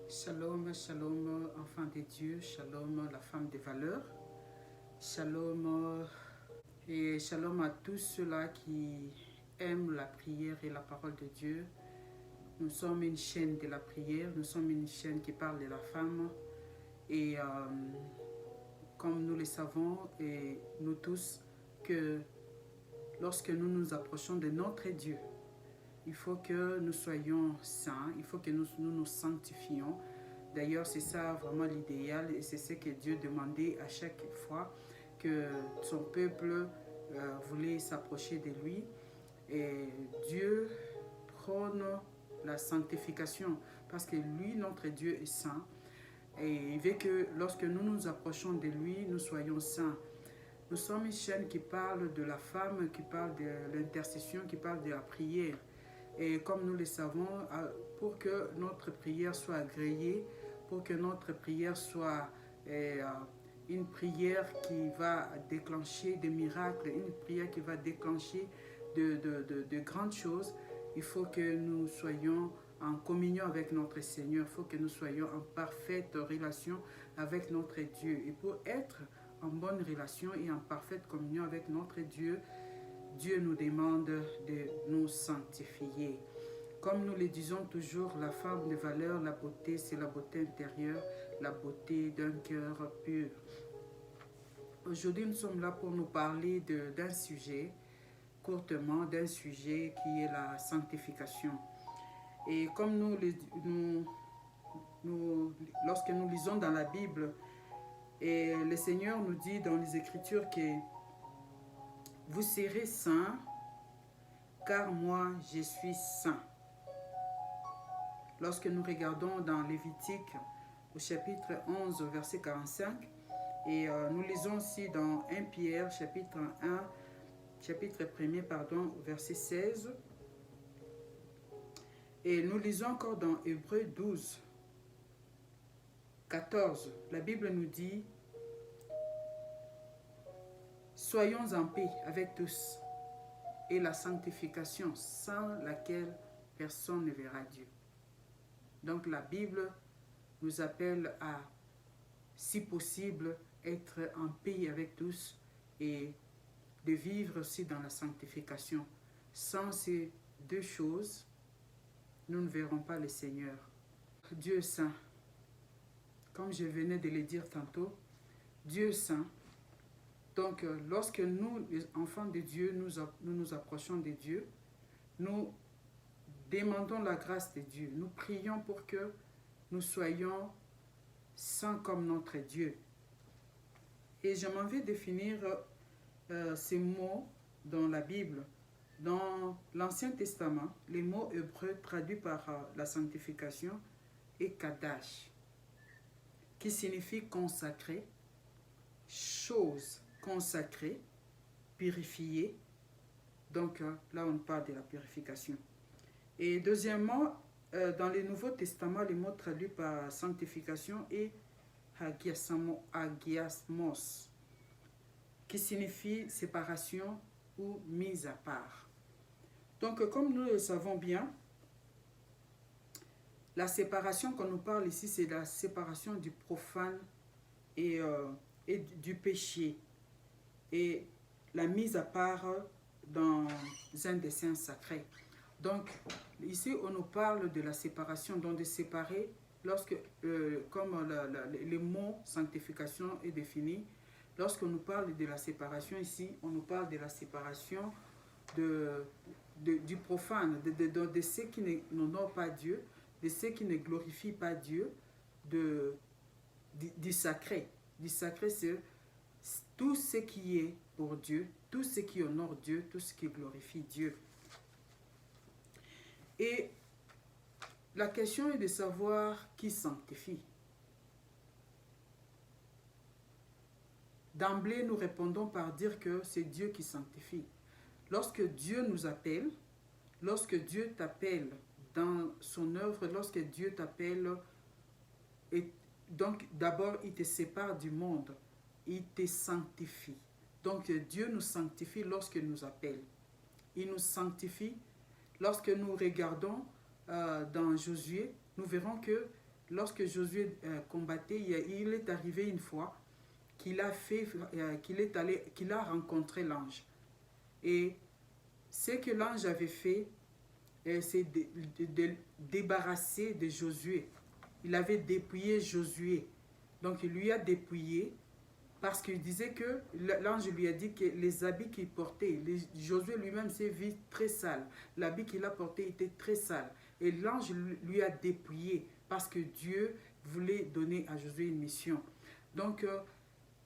Shalom, shalom, enfant de Dieu, shalom, la femme des valeurs, shalom et shalom à tous ceux-là qui aiment la prière et la parole de Dieu. Nous sommes une chaîne de la prière, nous sommes une chaîne qui parle de la femme et comme nous le savons et nous tous que lorsque nous nous approchons de notre Dieu, il faut que nous soyons saints, il faut que nous sanctifions. D'ailleurs, c'est ça vraiment l'idéal et c'est ce que Dieu demandait à chaque fois que son peuple voulait s'approcher de lui. Et Dieu prône la sanctification parce que lui, notre Dieu, est saint. Et il veut que lorsque nous nous approchons de lui, nous soyons saints. Nous sommes une chaîne qui parle de la femme, qui parle de l'intercession, qui parle de la prière. Et comme nous le savons, pour que notre prière soit agréée, pour que notre prière soit une prière qui va déclencher des miracles, une prière qui va déclencher de grandes choses, il faut que nous soyons en communion avec notre Seigneur, il faut que nous soyons en parfaite relation avec notre Dieu. Et pour être en bonne relation et en parfaite communion avec notre Dieu, Dieu nous demande de nous sanctifier. Comme nous le disons toujours, la femme de valeur, la beauté, c'est la beauté intérieure, la beauté d'un cœur pur. Aujourd'hui, nous sommes là pour nous parler d'un sujet, courtement, d'un sujet qui est la sanctification. Et comme lorsque nous lisons dans la Bible, et le Seigneur nous dit dans les Écritures que vous serez saints, car moi je suis saint. Lorsque nous regardons dans Lévitique au chapitre 11, verset 45, et nous lisons aussi dans 1 Pierre, chapitre 1er, verset 16, et nous lisons encore dans Hébreux 12, 14, la Bible nous dit « Soyons en paix avec tous et la sanctification sans laquelle personne ne verra Dieu. » Donc la Bible nous appelle à, si possible, être en paix avec tous et de vivre aussi dans la sanctification. Sans ces deux choses, nous ne verrons pas le Seigneur. Dieu est saint. Comme je venais de le dire tantôt, Dieu est saint. Donc lorsque nous, les enfants de Dieu, nous approchons de Dieu, nous demandons la grâce de Dieu. Nous prions pour que nous soyons saints comme notre Dieu. Et je m'en vais définir ces mots dans la Bible. Dans l'Ancien Testament, les mots hébreux traduits par la sanctification est Kadash, qui signifie consacré, chose consacrée, purifiée. Donc là, on parle de la purification. Et deuxièmement, dans le Nouveau Testament, les mots traduits par sanctification est hagiasmos, qui signifie séparation ou mise à part. Donc, comme nous le savons bien, la séparation qu'on nous parle ici, c'est la séparation du profane et du péché, et la mise à part dans un dessein sacré. Donc, ici, on nous parle de la séparation, donc de séparer, lorsque, comme le mot sanctification est défini, lorsqu'on nous parle de la séparation ici, on nous parle de la séparation du profane, de ceux qui n'honorent pas Dieu, de ceux qui ne glorifient pas Dieu, du sacré. Du sacré, c'est tout ce qui est pour Dieu, tout ce qui honore Dieu, tout ce qui glorifie Dieu. Et la question est de savoir qui sanctifie. D'emblée, nous répondons par dire que c'est Dieu qui sanctifie. Lorsque Dieu nous appelle, lorsque Dieu t'appelle dans son œuvre, lorsque Dieu t'appelle, donc d'abord il te sépare du monde, il te sanctifie. Donc Dieu nous sanctifie lorsqu'il nous appelle. Il nous sanctifie. Lorsque nous regardons dans Josué, nous verrons que lorsque Josué combattait, il est arrivé une fois qu'il a rencontré l'ange. Et ce que l'ange avait fait, c'est de débarrasser de Josué. Il avait dépouillé Josué. Donc il lui a dépouillé parce qu'il disait que l'ange lui a dit que les habits qu'il portait, Josué lui-même s'est vu très sale. L'habit qu'il a porté était très sale. Et l'ange lui a dépouillé parce que Dieu voulait donner à Josué une mission. Donc,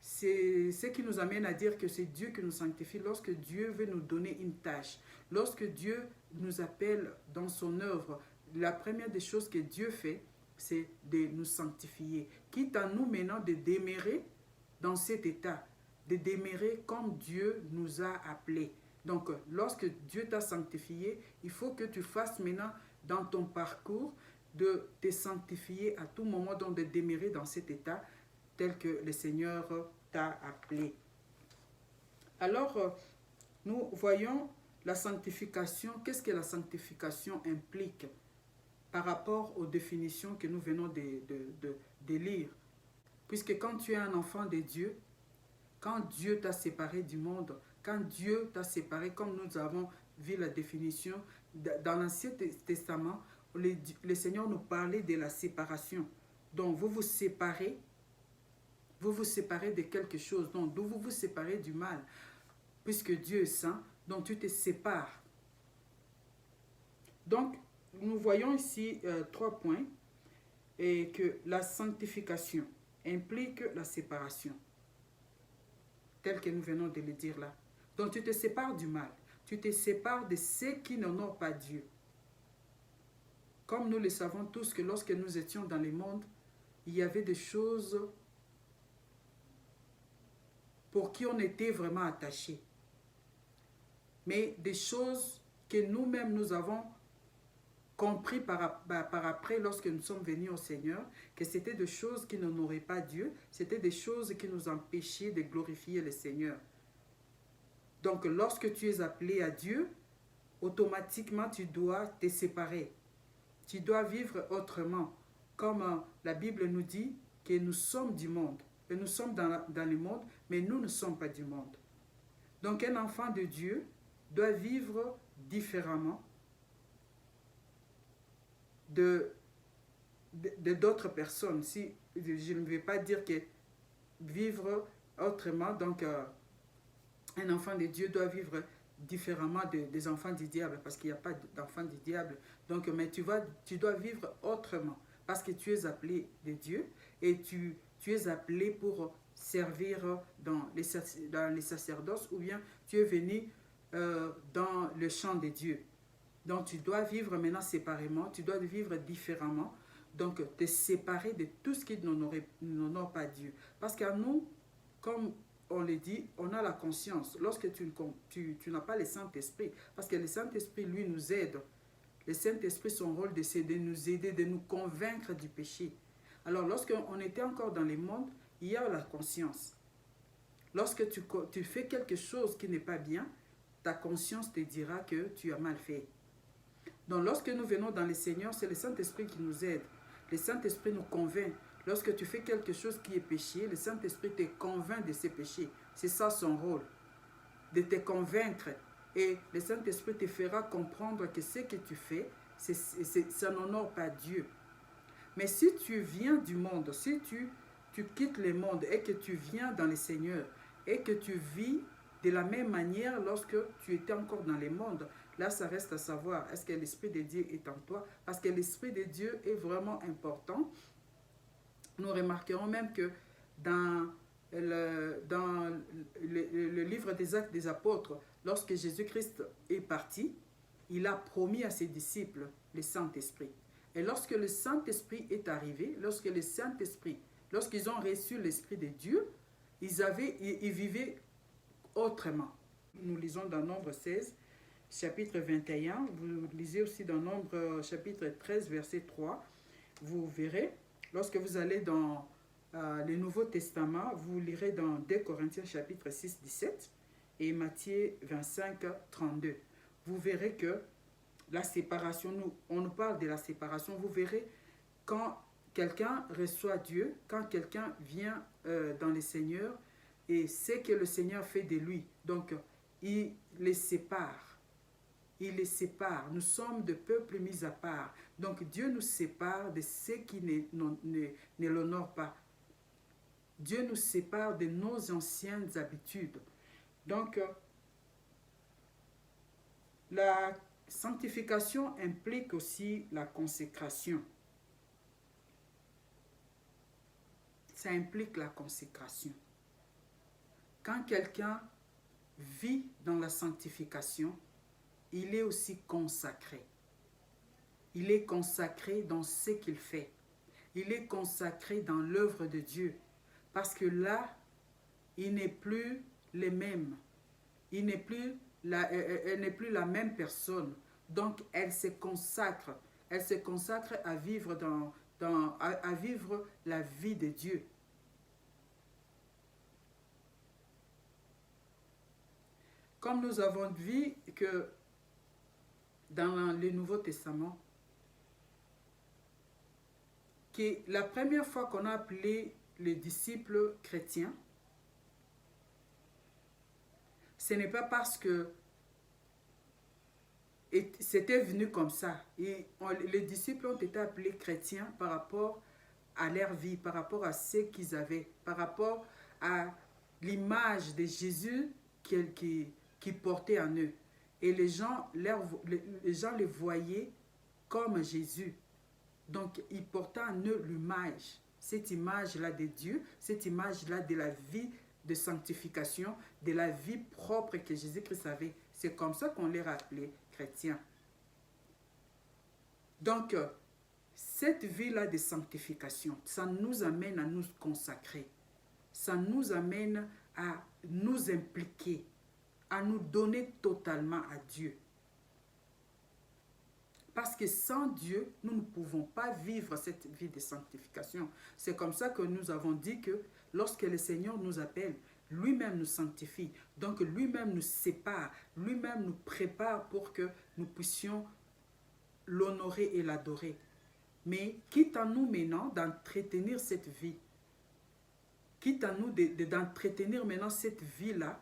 c'est ce qui nous amène à dire que c'est Dieu qui nous sanctifie lorsque Dieu veut nous donner une tâche. Lorsque Dieu nous appelle dans son œuvre, la première des choses que Dieu fait, c'est de nous sanctifier. Quitte à nous maintenant de demeurer dans cet état, de demeurer comme Dieu nous a appelés. Donc, lorsque Dieu t'a sanctifié, il faut que tu fasses maintenant dans ton parcours de te sanctifier à tout moment, donc de demeurer dans cet état tel que le Seigneur t'a appelé. Alors, nous voyons la sanctification. Qu'est-ce que la sanctification implique par rapport aux définitions que nous venons de lire? Puisque quand tu es un enfant de Dieu, quand Dieu t'a séparé du monde, quand Dieu t'a séparé, comme nous avons vu la définition, dans l'Ancien Testament, le Seigneur nous parlait de la séparation. Donc, vous vous séparez de quelque chose, donc vous vous séparez du mal. Puisque Dieu est saint, donc tu te sépares. Donc, nous voyons ici 3 points, et que la sanctification implique la séparation, tel que nous venons de le dire là. Donc, tu te sépares du mal, tu te sépares de ceux qui n'honorent pas Dieu. Comme nous le savons tous que lorsque nous étions dans le monde, il y avait des choses pour qui on était vraiment attaché. Mais des choses que nous-mêmes nous avons compris par après lorsque nous sommes venus au Seigneur, que c'était des choses qui n'honoraient pas Dieu, c'était des choses qui nous empêchaient de glorifier le Seigneur. Donc lorsque tu es appelé à Dieu, automatiquement tu dois te séparer. Tu dois vivre autrement. Comme la Bible nous dit que nous sommes du monde. Et nous sommes dans le monde, mais nous ne sommes pas du monde. Donc un enfant de Dieu doit vivre différemment d'autres personnes. Si, je ne vais pas dire que vivre autrement, donc un enfant de Dieu doit vivre différemment des enfants du diable, parce qu'il n'y a pas d'enfants du diable. Donc, mais tu dois vivre autrement, parce que tu es appelé de Dieu, et tu es appelé pour servir dans les sacerdoces, ou bien tu es venu dans le champ de Dieu. Donc, tu dois vivre maintenant séparément, tu dois vivre différemment. Donc, te séparer de tout ce qui n'honore pas Dieu. Parce qu'à nous, comme on le dit, on a la conscience. Lorsque tu n'as pas le Saint-Esprit, parce que le Saint-Esprit, lui, nous aide. Le Saint-Esprit, son rôle, c'est de nous aider, de nous convaincre du péché. Alors, lorsqu'on était encore dans le monde, il y a la conscience. Lorsque tu fais quelque chose qui n'est pas bien, ta conscience te dira que tu as mal fait. Donc, lorsque nous venons dans le Seigneur, c'est le Saint-Esprit qui nous aide. Le Saint-Esprit nous convainc. Lorsque tu fais quelque chose qui est péché, le Saint-Esprit te convainc de ses péchés. C'est ça son rôle, de te convaincre. Et le Saint-Esprit te fera comprendre que ce que tu fais, ça n'honore pas Dieu. Mais si tu viens du monde, si tu quittes le monde et que tu viens dans le Seigneur et que tu vis de la même manière lorsque tu étais encore dans le monde, là, ça reste à savoir, est-ce que l'Esprit de Dieu est en toi? Parce que l'Esprit de Dieu est vraiment important. Nous remarquerons même que dans le livre des Actes des Apôtres, lorsque Jésus-Christ est parti, il a promis à ses disciples le Saint-Esprit. Et lorsque le Saint-Esprit est arrivé, lorsqu'ils ont reçu l'Esprit de Dieu, ils vivaient autrement. Nous lisons dans Nombre 16, chapitre 21, vous lisez aussi dans Nombre chapitre 13, verset 3, vous verrez, lorsque vous allez dans le Nouveau Testament, vous lirez dans 2 Corinthiens chapitre 6, 17 et Matthieu 25, 32. Vous verrez que la séparation, on nous parle de la séparation, vous verrez quand quelqu'un reçoit Dieu, quand quelqu'un vient dans le Seigneur et sait que le Seigneur fait de lui, donc il les sépare. Il les sépare. Nous sommes de peuples mis à part. Donc Dieu nous sépare de ceux qui ne l'honorent pas. Dieu nous sépare de nos anciennes habitudes. Donc, la sanctification implique aussi la consécration. Ça implique la consécration. Quand quelqu'un vit dans la sanctification, il est aussi consacré. Il est consacré dans ce qu'il fait. Il est consacré dans l'œuvre de Dieu. Parce que là, il n'est plus le même. Elle n'est plus la même personne. Donc, elle se consacre. Elle se consacre à vivre, à vivre la vie de Dieu. Comme nous avons vu que dans le Nouveau Testament, que la première fois qu'on a appelé les disciples chrétiens, ce n'est pas parce que c'était venu comme ça. Les disciples ont été appelés chrétiens par rapport à leur vie, par rapport à ce qu'ils avaient, par rapport à l'image de Jésus qu'ils portaient en eux. Et les gens les voyaient comme Jésus. Donc, ils portaient en eux l'image, cette image-là de Dieu, cette image-là de la vie de sanctification, de la vie propre que Jésus-Christ avait. C'est comme ça qu'on les appelait chrétiens. Donc, cette vie-là de sanctification, ça nous amène à nous consacrer. Ça nous amène à nous impliquer, à nous donner totalement à Dieu. Parce que sans Dieu, nous ne pouvons pas vivre cette vie de sanctification. C'est comme ça que nous avons dit que lorsque le Seigneur nous appelle, lui-même nous sanctifie. Donc lui-même nous sépare, lui-même nous prépare pour que nous puissions l'honorer et l'adorer. Mais quitte à nous maintenant d'entretenir cette vie, quitte à nous d'entretenir maintenant cette vie-là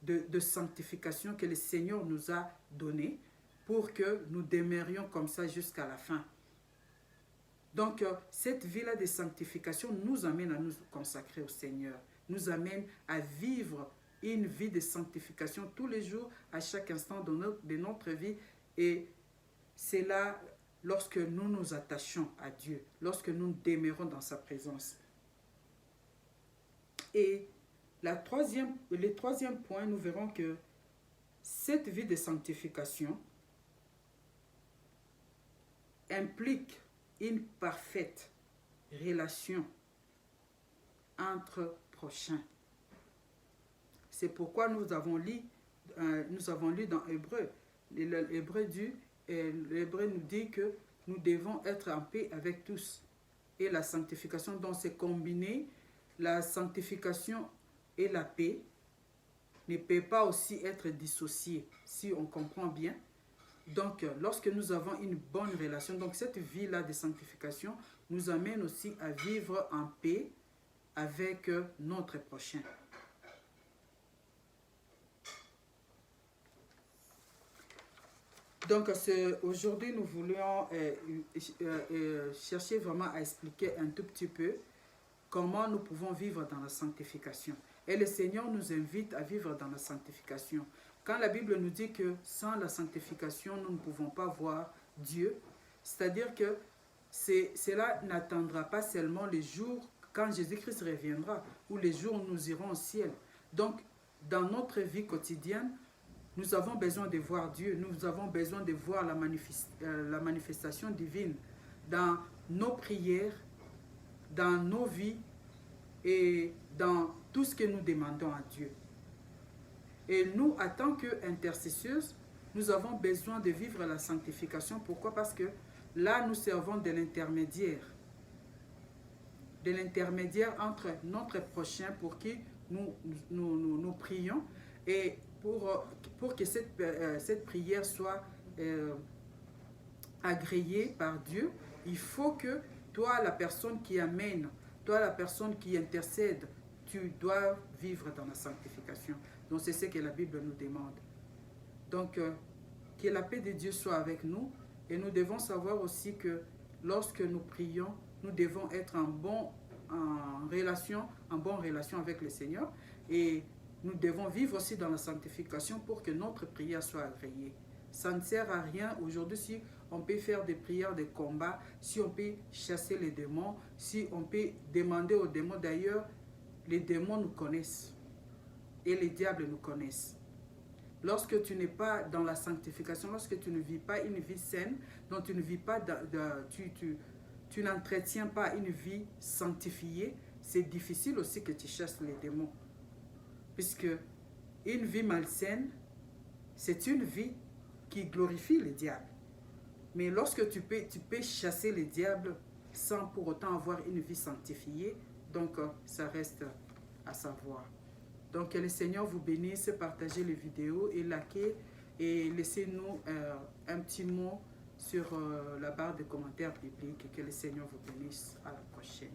de sanctification que le Seigneur nous a donnée, pour que nous demeurions comme ça jusqu'à la fin. Donc, cette vie-là de sanctification nous amène à nous consacrer au Seigneur, nous amène à vivre une vie de sanctification tous les jours, à chaque instant de notre vie. Et c'est là, lorsque nous nous attachons à Dieu, lorsque nous demeurons dans sa présence. Et le troisième point, nous verrons que cette vie de sanctification implique une parfaite relation entre prochains. C'est pourquoi nous avons lu dans Hébreu. L'Hébreu nous dit que nous devons être en paix avec tous. Et la sanctification, donc c'est combiné, la sanctification et la paix ne peut pas aussi être dissociées, si on comprend bien. Donc, lorsque nous avons une bonne relation, donc cette vie-là de sanctification nous amène aussi à vivre en paix avec notre prochain. Donc, aujourd'hui, nous voulions chercher vraiment à expliquer un tout petit peu comment nous pouvons vivre dans la sanctification. Et le Seigneur nous invite à vivre dans la sanctification. Quand la Bible nous dit que sans la sanctification, nous ne pouvons pas voir Dieu, c'est-à-dire que cela n'attendra pas seulement les jours quand Jésus-Christ reviendra ou les jours où nous irons au ciel. Donc, dans notre vie quotidienne, nous avons besoin de voir Dieu, nous avons besoin de voir la manifestation divine dans nos prières, dans nos vies et dans tout ce que nous demandons à Dieu. Et nous, en tant qu'intercesseuses, nous avons besoin de vivre la sanctification. Pourquoi? Parce que là, nous servons de l'intermédiaire entre notre prochain pour qui nous prions. Et pour que cette prière soit agréée par Dieu, il faut que toi, la personne qui amène, toi, la personne qui intercède, tu dois vivre dans la sanctification. Donc, c'est ce que la Bible nous demande. Donc, que la paix de Dieu soit avec nous. Et nous devons savoir aussi que lorsque nous prions, nous devons être en bonne relation avec le Seigneur. Et nous devons vivre aussi dans la sanctification pour que notre prière soit agréée. Ça ne sert à rien aujourd'hui si on peut faire des prières de combat, si on peut chasser les démons, si on peut demander aux démons. D'ailleurs, les démons nous connaissent et les diables nous connaissent. Lorsque tu n'es pas dans la sanctification, lorsque tu ne vis pas une vie saine, donc tu ne vis pas, tu n'entretiens pas une vie sanctifiée, c'est difficile aussi que tu chasses les démons. Puisque une vie malsaine, c'est une vie qui glorifie les diables. Mais lorsque tu peux chasser les diables sans pour autant avoir une vie sanctifiée, donc ça reste à savoir. Donc que le Seigneur vous bénisse, partagez les vidéos et likez et laissez-nous un petit mot sur la barre de commentaires bibliques. Que le Seigneur vous bénisse. À la prochaine.